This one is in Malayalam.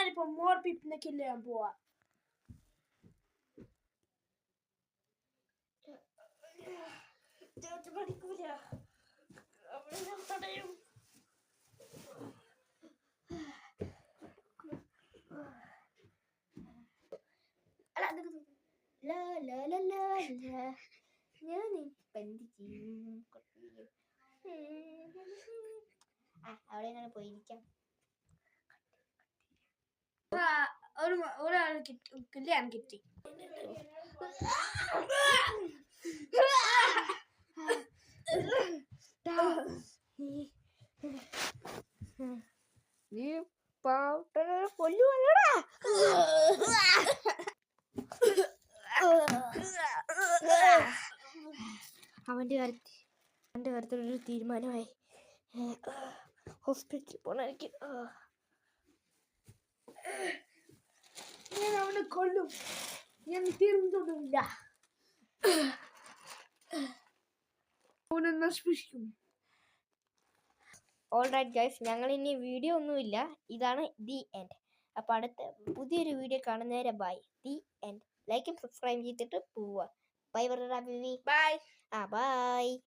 ഞാനിപ്പോ മോർ പീപ്പിളിനെ കില്ല് ചെയ്യാൻ പോവാ. പഠിക്കൂല, തടയും. ഞാൻ അവിടെ എങ്ങനെ പോയിരിക്കാം. ഒരാൾ കിട്ടിയാൻ കിട്ടി. നീ കൊല്ലുവല്ലടാ. അവന്റെ കാര്യത്തിലൊരു തീരുമാനമായി. ഹോസ്പിറ്റലിൽ പോണെനിക്ക്. ഞാൻ അവനെ കൊല്ലും. ഞാൻ തീർന്നൊന്നുമില്ല. അവനെ നശിപ്പിക്കും. ഓൾറൈറ്റ് ഗൈസ്, ഞങ്ങൾ ഇനി വീഡിയോ ഒന്നുമില്ല. ഇതാണ് ദി എൻഡ്. അപ്പോൾ അടുത്ത പുതിയൊരു വീഡിയോ കാണുന്നവരെ ബൈ. The end. ലൈക്കും സബ്സ്ക്രൈബ് ചെയ്തിട്ട് പോവുക. ബൈ പറ ബൈ. ബൈ.